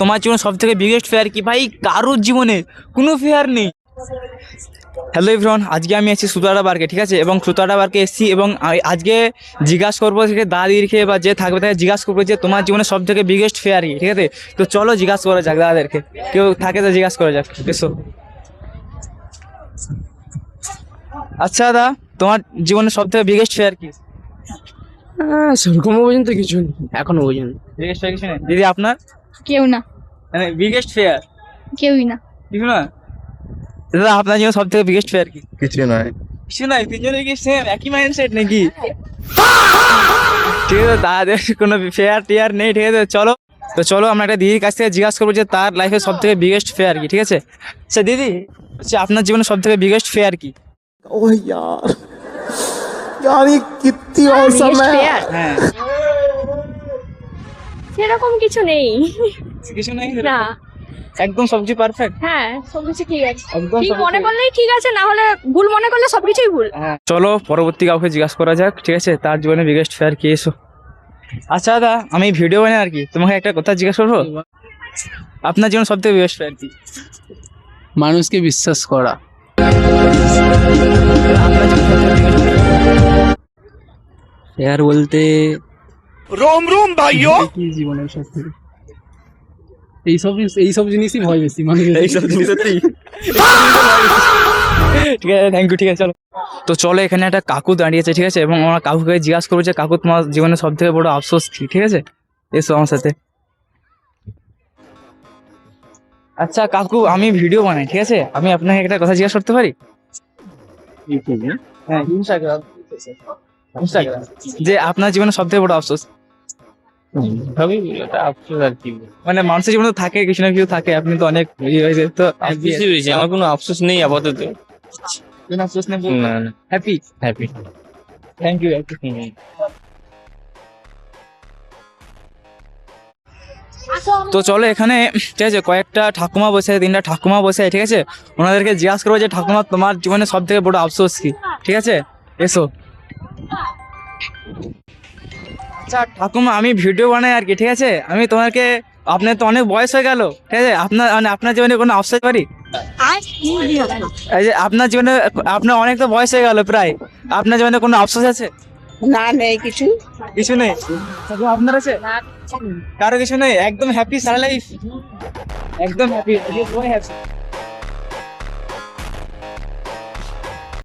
তোমার জীবনে সব থেকে বিগেস্ট ফেয়ার কি? ভাই কারোর জীবনে কোনো ফেয়ার নেই। হ্যালো এভরিওয়ান, আজকে আমি আছি সুতারা পার্কে, ঠিক আছে, এবং সুতারা পার্কে এসেছি এবং আজকে জিজ্ঞাসা করবো থেকে দাদাদেরকে বা যে থাকবে তাকে জিজ্ঞাসা করবো যে তোমার জীবনে সব থেকে বিগেস্ট ফেয়ার কি, ঠিক আছে। তো চলো জিজ্ঞাসা করা যাক দাদাদেরকে, কেউ থাকে তো জিজ্ঞাসা করা যাক, এসো। আচ্ছা দাদা, তোমার জীবনে সব থেকে বিগেস্ট ফেয়ার কি? সেরকম পর্যন্ত কিছু নেই এখনো পর্যন্ত। বিগেস্ট ফেয়ার কিছু নেই। দিদি আপনার কেউ না, মানে বিগেস্ট ফেয়ার কেউই না। কিছু না? দাদা আপনার জীবনে সব থেকে বিগেস্ট ফেয়ার কি? কিছু নয়। কিছু নাই, তিনজনের কি সেম একই মাইন্ডসেট নাকি? ঠিক আছে, তাদের কোনো ফেয়ার টেয়ার নেই, ঠিক আছে। চলো আমরা একটা দিদির কাছ থেকে জিজ্ঞাসা করবো যে তার লাইফে সব থেকে বিগেস্ট ফেয়ার কি, ঠিক আছে। আচ্ছা দিদি, আচ্ছা আপনার জীবনে সব থেকে বিগেস্ট ফেয়ার কি? ओह यार यार ये कितनी औसम है। ফেয়ার হ্যাঁ, সেরকম কিছু নেই। কিছু নাই না, একদম সবজি পারফেক্ট। হ্যাঁ সবকিছু ঠিক আছে। একদম ঠিক সবকিছু- মনে করলেই ঠিক আছে, না হলে ভুল মনে করলে সবকিছুই ভুল। হ্যাঁ, চলো পরবর্তী কাউকে জিজ্ঞাসা করা যাক, ঠিক আছে, তার জীবনে বিগেস্ট ফেয়ার কি, এসো। আচ্ছা দাদা, আমি ভিডিও বানাই আর কি, তোমাকে একটা কথা জিজ্ঞাসা করবো, আপনার জীবনে সব থেকে বিগেস্ট ফেয়ার কি? মানুষকে বিশ্বাস করা। আপনার জীবনে সবথেকে biggest fear? ফেয়ার বলতে रोम रोम भाइयों কি জীবনের সব থেকে এইসব জিনিসই ভয় বেশি মানুষের। এইসব জিনিস সত্যি ঠিক আছে, থ্যাংক ইউ, ঠিক আছে চলো। তো চলো, এখানে একটা কাকু দাঁড়িয়েছে, ঠিক আছে, এবং আমার কাকুকে জিজ্ঞাসা করবো যে কাকু তোমার জীবনে সব থেকে বড় আফসোস কি, ঠিক আছে, এসো আমার সাথে। আচ্ছা কাকু, আমি ভিডিও বানাই, ঠিক আছে, আমি আপনাকে একটা কথা জিজ্ঞাসা করতে পারি? হ্যাঁ, ইনস্টাগ্রাম যে আপনার জীবনে সব থেকে বড় আফসোস, মানে মানুষের জীবনে তো থাকে কিছু না কিছু থাকে, আপনি তো অনেক ইয়ে হয়েছে তো, আমার কোনো আফসোস নেই আপাতত। কোনো আফসোস নেই, না না, হ্যাপি। হ্যাপি। Thank you. তো চলো, এখানে ঠিক আছে কয়েকটা ঠাকুমা বসে, তিনটা ঠাকুমা বসে, ঠিক আছে, ওনাদেরকে জিজ্ঞাসা করবো যে ঠাকুমা তোমার জীবনে সব থেকে বড় আফসোস কি, ঠিক আছে, এসো। আচ্ছা ঠাকুমা, আমি ভিডিও বানাই আর কি, ঠিক আছে, আমি তোমাকে, আপনার তো অনেক বয়স হয়ে গেল, ঠিক আছে, আপনার জীবনে কোনো আফসোস পারি? এই যে আপনার জীবনে, আপনার অনেক তো বয়স হয়ে গেল প্রায়, আপনার জীবনে কোনো আফসোস আছে? না নেই কিছু। কিছু নেই? শুধু আপনার আছে? কারো কিছু নেই? একদম হ্যাপি সারা লাইফ, একদম হ্যাপি।